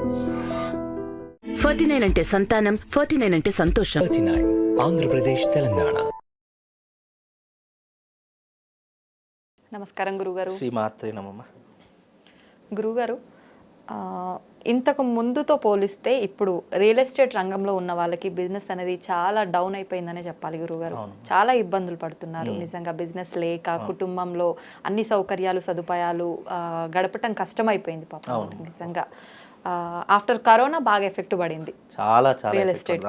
49 అంటే సంతానం, 49 అంటే సంతోషం. 39 ఆంధ్రప్రదేశ్, తెలంగాణ. నమస్కారం గురుగారు. శ్రీమాత్రే నమః. గురుగారు, ఇంతకు ముందుతో పోలిస్తే ఇప్పుడు రియల్ ఎస్టేట్ రంగంలో ఉన్న వాళ్ళకి బిజినెస్ అనేది చాలా డౌన్ అయిపోయిందనే చెప్పాలి గురుగారు. చాలా ఇబ్బందులు పడుతున్నారు నిజంగా. బిజినెస్ లేక కుటుంబంలో అన్ని సౌకర్యాలు సదుపాయాలు గడపటం కష్టమైపోయింది పాపం నిజంగా. ఆఫ్టర్ కరోనా బాగా ఎఫెక్ట్ పడింది చాలా చాలా రియల్ ఎస్టేట్.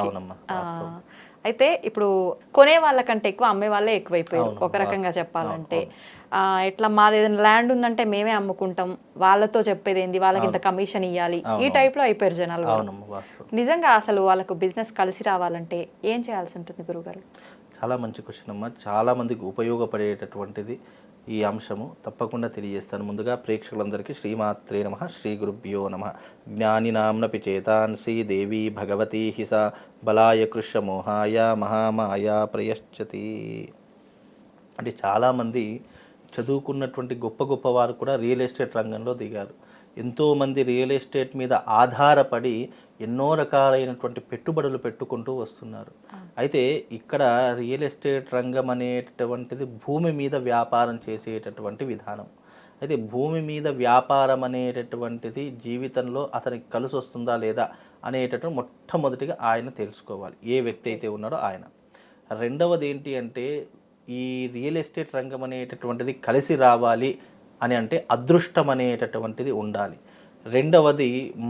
అయితే ఇప్పుడు కొనే వాళ్ళకంటే ఎక్కువ అమ్మే వాళ్ళే ఎక్కువైపోయారు ఒక రకంగా చెప్పాలంటే. ఎట్లా మాది ఏదైనా ల్యాండ్ ఉందంటే మేమే అమ్ముకుంటాం, వాళ్ళతో చెప్పేది ఏంది, వాళ్ళకి ఇంత కమిషన్ ఇవ్వాలి, ఈ టైప్ లో అయిపోయారు జనాలు. నిజంగా అసలు వాళ్ళకు బిజినెస్ కలిసి రావాలంటే ఏం చేయాల్సి ఉంటుంది గురుగారు? చాలా మంచి క్వశ్చన్ అమ్మా. చాలా మందికి ఉపయోగపడేటటువంటిది ఈ అంశము. తప్పకుండా తెలియజేస్తాను. ముందుగా ప్రేక్షకులందరికీ శ్రీమాత్రే నమః, శ్రీ గురుభ్యో నమః. జ్ఞానినాంనపి చేతాంసి దేవి భగవతి హిస బలాయ కృష్ణ మోహాయ మహామాయ ప్రయశ్చతి. అంటే చాలామంది చదువుకున్నటువంటి గొప్ప గొప్ప వారు కూడా రియల్ ఎస్టేట్ రంగంలో దిగారు. ఎంతోమంది రియల్ ఎస్టేట్ మీద ఆధారపడి ఎన్నో రకాలైనటువంటి పెట్టుబడులు పెట్టుకుంటూ వస్తున్నారు. అయితే ఇక్కడ రియల్ ఎస్టేట్ రంగం అనేటటువంటిది భూమి మీద వ్యాపారం చేసేటటువంటి విధానం. అయితే భూమి మీద వ్యాపారం అనేటటువంటిది జీవితంలో అతనికి కలిసి వస్తుందా లేదా అనేటటువంటి మొట్టమొదటిగా ఆయన తెలుసుకోవాలి, ఏ వ్యక్తి అయితే ఉన్నాడో ఆయన. రెండవది ఏంటి అంటే, ఈ రియల్ ఎస్టేట్ రంగం అనేటటువంటిది కలిసి రావాలి అని అంటే అదృష్టం అనేటటువంటిది ఉండాలి. రెండవది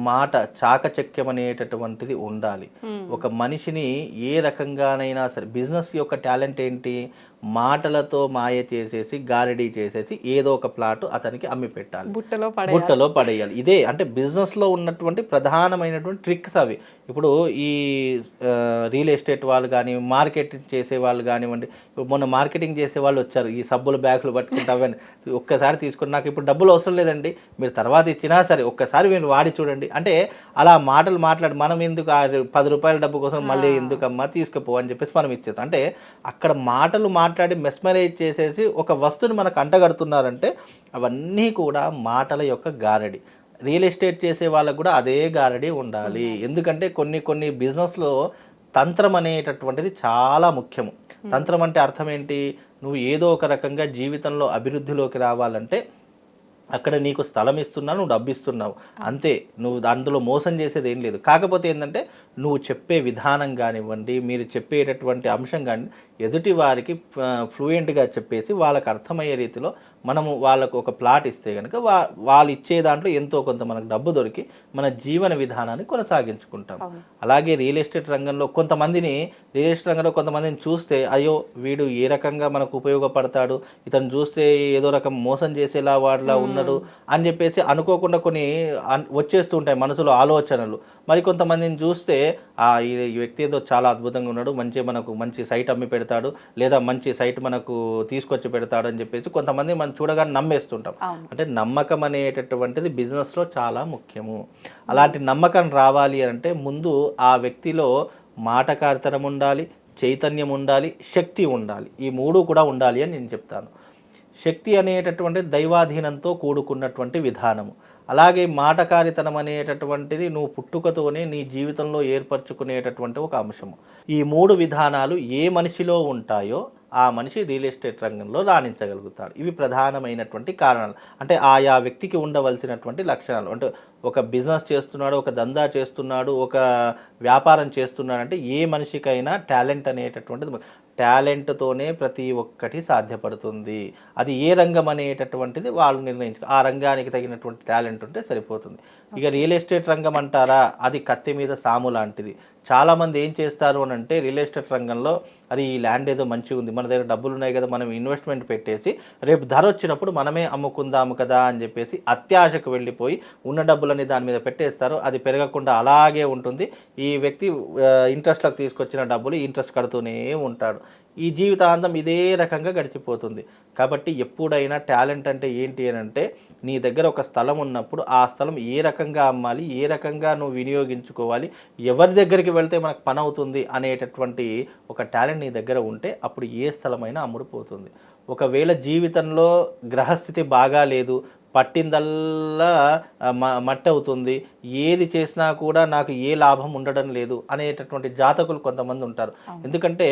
మాట చాకచక్యం అనేటటువంటిది ఉండాలి. ఒక మనిషిని ఏ రకంగానైనా సరే, బిజినెస్ యొక్క టాలెంట్ ఏంటి, మాటలతో మాయ చేసేసి గారడీ చేసేసి ఏదో ఒక ప్లాట్ అతనికి అమ్మి పెట్టాలి, బుట్టలో పడేయాలి. ఇదే అంటే బిజినెస్లో ఉన్నటువంటి ప్రధానమైనటువంటి ట్రిక్స్ అవి. ఇప్పుడు ఈ రియల్ ఎస్టేట్ వాళ్ళు కానీ, మార్కెటింగ్ చేసే వాళ్ళు కానివ్వండి, మొన్న మార్కెటింగ్ చేసే వాళ్ళు వచ్చారు, ఈ సబ్బులు బ్యాగులు పట్టుకుంటావని ఒక్కసారి తీసుకుని నాకు ఇప్పుడు డబ్బులు అవసరం లేదండి, మీరు తర్వాత ఇచ్చినా సరే ఒక్కసారి మీరు వాడి చూడండి అంటే, అలా మాటలు మాట్లాడి మనం ఎందుకు 10 రూపాయల డబ్బు కోసం మళ్ళీ ఎందుకమ్మా తీసుకుపో అని చెప్పేసి మనం ఇచ్చేస్తాం. అంటే అక్కడ మాటలు మాట్లాడి మెస్మరైజ్ చేసేసి ఒక వస్తువుని మనకు అంటగడుతున్నారంటే అవన్నీ కూడా మాటల యొక్క గారడి. రియల్ ఎస్టేట్ చేసే వాళ్ళకు కూడా అదే గారడి ఉండాలి. ఎందుకంటే కొన్ని బిజినెస్లో తంత్రం అనేటటువంటిది చాలా ముఖ్యము. తంత్రం అంటే అర్థం ఏంటి, నువ్వు ఏదో ఒక రకంగా జీవితంలో అభివృద్ధిలోకి రావాలంటే అక్కడ నీకు స్థలం ఇస్తున్నావు, నువ్వు డబ్బు ఇస్తున్నావు అంతే, నువ్వు అందులో మోసం చేసేది ఏం లేదు. కాకపోతే ఏంటంటే నువ్వు చెప్పే విధానం కానివ్వండి, మీరు చెప్పేటటువంటి అంశం కానీ ఎదుటి వారికి ఫ్లూయెంట్గా చెప్పేసి వాళ్ళకి అర్థమయ్యే రీతిలో మనము వాళ్ళకు ఒక ప్లాట్ ఇస్తే కనుక వాళ్ళు ఇచ్చే దాంట్లో ఎంతో కొంత మనకు డబ్బు దొరికి మన జీవన విధానాన్ని కొనసాగించుకుంటాం. అలాగే రియల్ ఎస్టేట్ రంగంలో కొంతమందిని చూస్తే అయ్యో వీడు ఏ రకంగా మనకు ఉపయోగపడతాడు, ఇతను చూస్తే ఏదో రకం మోసం చేసేలా వాడిలా ఉన్నాడు అని చెప్పేసి అనుకోకుండా కొన్ని వచ్చేస్తూ ఉంటాయి మనసులో ఆలోచనలు. మరి కొంతమందిని చూస్తే ఈ వ్యక్తి ఏదో చాలా అద్భుతంగా ఉన్నాడు, మనకు మంచి సైట్ అమ్మి పెడతాడు, లేదా మంచి సైట్ మనకు తీసుకొచ్చి పెడతాడు అని చెప్పేసి కొంతమంది మనం చూడగానే నమ్మేస్తుంటాం. అంటే నమ్మకం అనేటటువంటిది బిజినెస్లో చాలా ముఖ్యము. అలాంటి నమ్మకం రావాలి అంటే ముందు ఆ వ్యక్తిలో మాటకారితనం ఉండాలి, చైతన్యం ఉండాలి, శక్తి ఉండాలి. ఈ మూడు కూడా ఉండాలి అని నేను చెప్తాను. శక్తి అనేటటువంటి దైవాధీనంతో కూడుకున్నటువంటి విధానము. అలాగే మాటకారితనం అనేటటువంటిది నువ్వు పుట్టుకతోనే నీ జీవితంలో ఏర్పరచుకునేటటువంటి ఒక అంశము. ఈ మూడు విధానాలు ఏ మనిషిలో ఉంటాయో ఆ మనిషి రియల్ ఎస్టేట్ రంగంలో రాణించగలుగుతాడు. ఇవి ప్రధానమైనటువంటి కారణాలు. అంటే ఆయా వ్యక్తికి ఉండవలసినటువంటి లక్షణాలు. అంటే ఒక బిజినెస్ చేస్తున్నాడు, ఒక దందా చేస్తున్నాడు, ఒక వ్యాపారం చేస్తున్నాడు అంటే ఏ మనిషికైనా టాలెంట్ అనేటటువంటిది, టాలెంట్తోనే ప్రతి ఒక్కటి సాధ్యపడుతుంది. అది ఏ రంగం అనేటటువంటిది వాళ్ళు నిర్ణయించుకో, ఆ రంగానికి తగినటువంటి టాలెంట్ ఉంటే సరిపోతుంది. ఇక రియల్ ఎస్టేట్ రంగం అంటారా, అది కత్తి మీద సాము లాంటిది. చాలామంది ఏం చేస్తారు అని అంటే రియల్ ఎస్టేట్ రంగంలో అది ఈ ల్యాండ్ ఏదో మంచిగా ఉంది, మన దగ్గర డబ్బులు ఉన్నాయి కదా, మనం ఇన్వెస్ట్మెంట్ పెట్టేసి రేపు ధర వచ్చినప్పుడు మనమే అమ్ముకుందాము కదా అని చెప్పేసి అత్యాశకు వెళ్ళిపోయి ఉన్న డబ్బులని దాని మీద పెట్టేస్తారు. అది పెరగకుండా అలాగే ఉంటుంది. ఈ వ్యక్తి ఇంట్రెస్ట్లకు తీసుకొచ్చిన డబ్బులు ఇంట్రెస్ట్ కడుతూనే ఉంటాడు. ఈ జీవితాంతం ఇదే రకంగా గడిచిపోతుంది. కాబట్టి ఎప్పుడైనా టాలెంట్ అంటే ఏంటి అని అంటే, నీ దగ్గర ఒక స్థలం ఉన్నప్పుడు ఆ స్థలం ఏ రకంగా అమ్మాలి, ఏ రకంగా నువ్వు వినియోగించుకోవాలి, ఎవరి దగ్గరికి వెళ్తే మనకు పని అవుతుంది అనేటటువంటి ఒక టాలెంట్ నీ దగ్గర ఉంటే అప్పుడు ఏ స్థలమైనా అమ్ముడుపోతుంది. ఒకవేళ జీవితంలో గ్రహస్థితి బాగా లేదు, పట్టిందల్లా మట్టి అవుతుంది, ఏది చేసినా కూడా నాకు ఏ లాభం ఉండడం లేదు అనేటటువంటి జాతకులు కొంతమంది ఉంటారు. ఎందుకంటే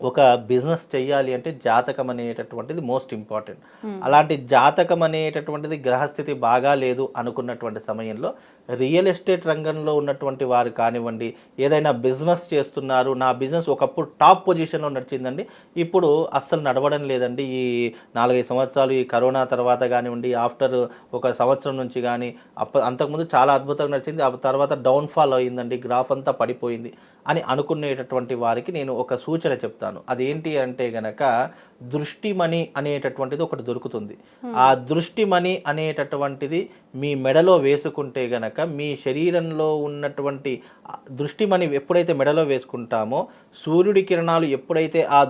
ఒక బిజినెస్ చెయ్యాలి అంటే జాతకం అనేటటువంటిది మోస్ట్ ఇంపార్టెంట్. అలాంటి జాతకం అనేటటువంటిది గ్రహస్థితి బాగా లేదు అనుకున్నటువంటి సమయంలో రియల్ ఎస్టేట్ రంగంలో ఉన్నటువంటి వారు కానివ్వండి, ఏదైనా బిజినెస్ చేస్తున్నారు, నా బిజినెస్ ఒకప్పుడు టాప్ పొజిషన్లో నడిచిందండి, ఇప్పుడు అస్సలు నడవడం లేదండి, ఈ 4-5 సంవత్సరాలు ఈ కరోనా తర్వాత కానివ్వండి, ఆఫ్టర్ ఒక సంవత్సరం నుంచి కానీ అంతకుముందు చాలా అద్భుతంగా నడిచింది, ఆ తర్వాత డౌన్ఫాల్ అయిందండి, గ్రాఫ్ అంతా పడిపోయింది అని అనుకునేటటువంటి వారికి నేను ఒక సూచన చెప్తాను. అదేంటి అంటే గనక దృష్టిమణి అనేటటువంటిది ఒకటి దొరుకుతుంది. ఆ దృష్టిమణి అనేటటువంటిది మీ మెడలో వేసుకుంటే గనక మీ శరీరంలో ఉన్నటువంటి దృష్టిమణి ఎప్పుడైతే మెడలో వేసుకుంటామో సూర్యుడి కిరణాలు ఎప్పుడైతే ఆ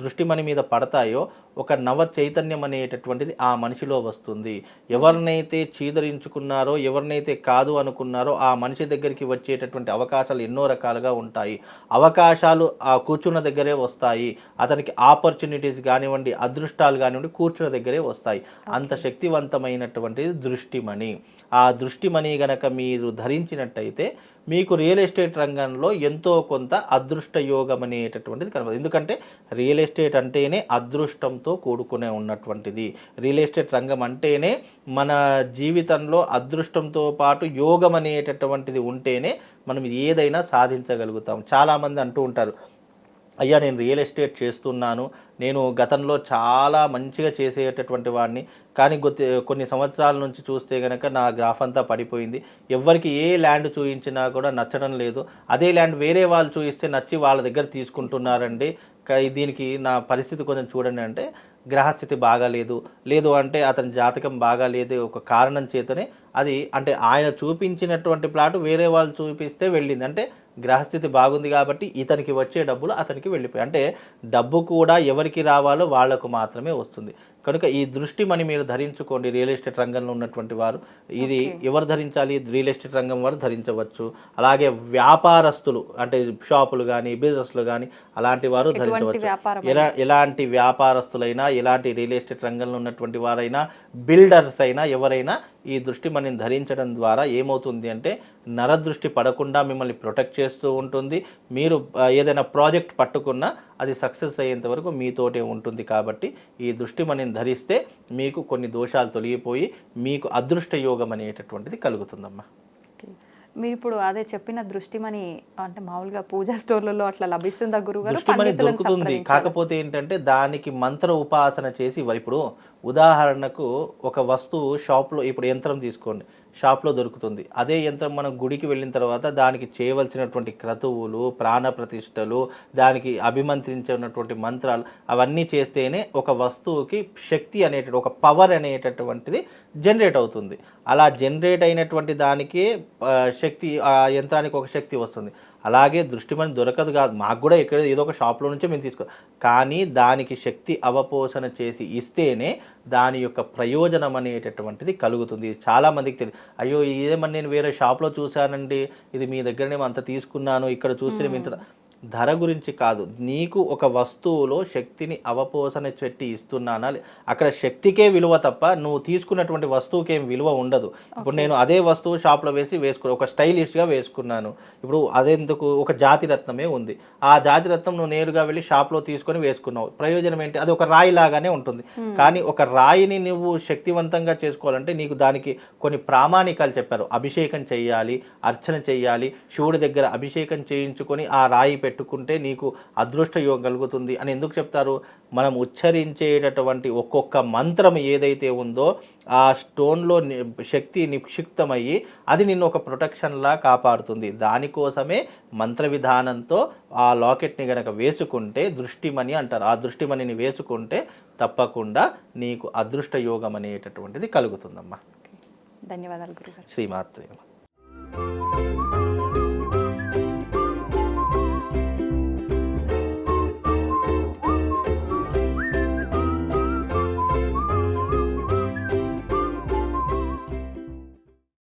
దృష్టిమణి మీద పడతాయో ఒక నవ చైతన్యం అనేటటువంటిది ఆ మనిషిలో వస్తుంది. ఎవరినైతే చీదరించుకున్నారో, ఎవరినైతే కాదు అనుకున్నారో ఆ మనిషి దగ్గరికి వచ్చేటటువంటి అవకాశాలు ఎన్నో రకాలుగా ఉంటాయి. అవకాశాలు ఆ కూర్చున్న దగ్గరే వస్తాయి. అతనికి ఆపర్చునిటీస్ కానివ్వండి, అదృష్టాలు కానివ్వండి కూర్చున్న దగ్గరే వస్తాయి. అంత శక్తివంతమైనటువంటిది దృష్టిమణి. ఆ దృష్టిమణి గనక మీరు ధరించినట్టయితే మీకు రియల్ ఎస్టేట్ రంగంలో ఎంతో కొంత అదృష్ట యోగం అనేటటువంటిది కనబడుతుంది. ఎందుకంటే రియల్ ఎస్టేట్ అంటేనే అదృష్టంతో కూడుకునే ఉన్నటువంటిది. రియల్ ఎస్టేట్ రంగం అంటేనే మన జీవితంలో అదృష్టంతో పాటు యోగం అనేటటువంటిది ఉంటేనే మనం ఏదైనా సాధించగలుగుతాం. చాలామంది అంటూ ఉంటారు, అయ్యా నేను రియల్ ఎస్టేట్ చేస్తున్నాను, నేను గతంలో చాలా మంచిగా చేసేటటువంటి వాడిని, కానీ కొన్ని సంవత్సరాల నుంచి చూస్తే కనుక నా గ్రాఫ్ అంతా పడిపోయింది, ఎవరికి ఏ ల్యాండ్ చూపించినా కూడా నచ్చడం లేదు, అదే ల్యాండ్ వేరే వాళ్ళు చూపిస్తే నచ్చి వాళ్ళ దగ్గర తీసుకుంటున్నారండి, దీనికి నా పరిస్థితి కొంచెం చూడండి అంటే గ్రహస్థితి బాగాలేదు, లేదు అంటే అతని జాతకం బాగాలేదు, ఒక కారణం చేతనే అది అంటే ఆయన చూపించినటువంటి ప్లాట్ వేరే వాళ్ళు చూపిస్తే వెళ్ళింది, అంటే గ్రహస్థితి బాగుంది కాబట్టి ఇతనికి వచ్చే డబ్బులు అతనికి వెళ్ళిపోయాయి. అంటే డబ్బు కూడా ఎవరికి రావాలో వాళ్లకు మాత్రమే వస్తుంది. కనుక ఈ దృష్టిమణి మీరు ధరించుకోండి. రియల్ ఎస్టేట్ రంగంలో ఉన్నటువంటి వారు ఇది ఎవరు ధరించాలి? రియల్ ఎస్టేట్ రంగం వారు ధరించవచ్చు. అలాగే వ్యాపారస్తులు అంటే షాపులు కానీ బిజినెస్లు కానీ అలాంటి వారు ధరించవచ్చు. ఎలాంటి వ్యాపారస్తులైనా, ఎలాంటి రియల్ ఎస్టేట్ రంగంలో ఉన్నటువంటి వారైనా, బిల్డర్స్ అయినా, ఎవరైనా ఈ దృష్టిమణిని ధరించడం ద్వారా ఏమవుతుంది అంటే నరదృష్టి పడకుండా మిమ్మల్ని ప్రొటెక్ట్ చేస్తూ ఉంటుంది. మీరు ఏదైనా ప్రాజెక్ట్ పట్టుకున్నా అది సక్సెస్ అయ్యేంత వరకు మీతోటే ఉంటుంది. కాబట్టి ఈ దృష్టిమణిని ధరిస్తే మీకు కొన్ని దోషాలు తొలగిపోయి మీకు అదృష్ట యోగం అనేటటువంటిది కలుగుతుందమ్మా. మీరు ఇప్పుడు అదే చెప్పిన దృష్టిమణి అంటే మామూలుగా పూజా స్టోర్లలో అట్లా లభిస్తుందా గురుగారు? దృష్టిమణి దొరుకుతుంది, కాకపోతే ఏంటంటే దానికి మంత్ర ఉపాసన చేసి ఇప్పుడు ఉదాహరణకు ఒక వస్తువు షాప్లో, ఇప్పుడు యంత్రం తీసుకోండి, షాప్లో దొరుకుతుంది. అదే యంత్రం మనం గుడికి వెళ్ళిన తర్వాత దానికి చేయవలసినటువంటి క్రతువులు, ప్రాణ ప్రతిష్టలు, దానికి అభిమంత్రించినటువంటి మంత్రాలు అవన్నీ చేస్తేనే ఒక వస్తువుకి శక్తి అనేటువంటి ఒక పవర్ అనేటటువంటిది జనరేట్ అవుతుంది. అలా జనరేట్ అయినటువంటి దానికి శక్తి, ఆ యంత్రానికి ఒక శక్తి వస్తుంది. అలాగే దృష్టిమణి దొరకదు కాదు, మాకు కూడా ఎక్కడ ఏదో ఒక షాప్లో నుంచే మేము కానీ దానికి శక్తి అవపోసన చేసి ఇస్తేనే దాని యొక్క ప్రయోజనం అనేటటువంటిది కలుగుతుంది. చాలామందికి తెలియదు, అయ్యో ఇదేమని నేను వేరే షాప్లో చూశానండి, ఇది మీ దగ్గరనేమో అంత తీసుకున్నాను, ఇక్కడ చూస్తే ఇంత. ధర గురించి కాదు, నీకు ఒక వస్తువులో శక్తిని అవపోసన పెట్టి ఇస్తున్నానా, అక్కడ శక్తికే విలువ తప్ప నువ్వు తీసుకున్నటువంటి వస్తువుకి ఏం విలువ ఉండదు. ఇప్పుడు నేను అదే వస్తువు షాప్లో వేసుకున్నాను, ఒక స్టైలిష్గా వేసుకున్నాను, ఇప్పుడు అదెందుకు, ఒక జాతిరత్నమే ఉంది, ఆ జాతిరత్నం నువ్వు నేరుగా వెళ్ళి షాప్లో తీసుకొని వేసుకున్నావు, ప్రయోజనం ఏంటి? అది ఒక రాయి లాగానే ఉంటుంది. కానీ ఒక రాయిని నువ్వు శక్తివంతంగా చేసుకోవాలంటే నీకు దానికి కొన్ని ప్రామాణికాలు చెప్పారు. అభిషేకం చెయ్యాలి, అర్చన చెయ్యాలి, శివుడి దగ్గర అభిషేకం చేయించుకొని ఆ రాయి పెట్టుకుంటే నీకు అదృష్ట యోగం కలుగుతుంది అని ఎందుకు చెప్తారు? మనం ఉచ్చరించేటటువంటి ఒక్కొక్క మంత్రం ఏదైతే ఉందో ఆ స్టోన్లో శక్తి నిక్షిప్తమయ్యి అది నిన్ను ఒక ప్రొటెక్షన్లా కాపాడుతుంది. దానికోసమే మంత్ర విధానంతో ఆ లాకెట్ని గనక వేసుకుంటే దృష్టిమణి అంటారు. ఆ దృష్టిమణిని వేసుకుంటే తప్పకుండా నీకు అదృష్ట యోగం అనేటటువంటిది కలుగుతుందమ్మా. ధన్యవాదాలు గురుగారు. శ్రీమాత్రే.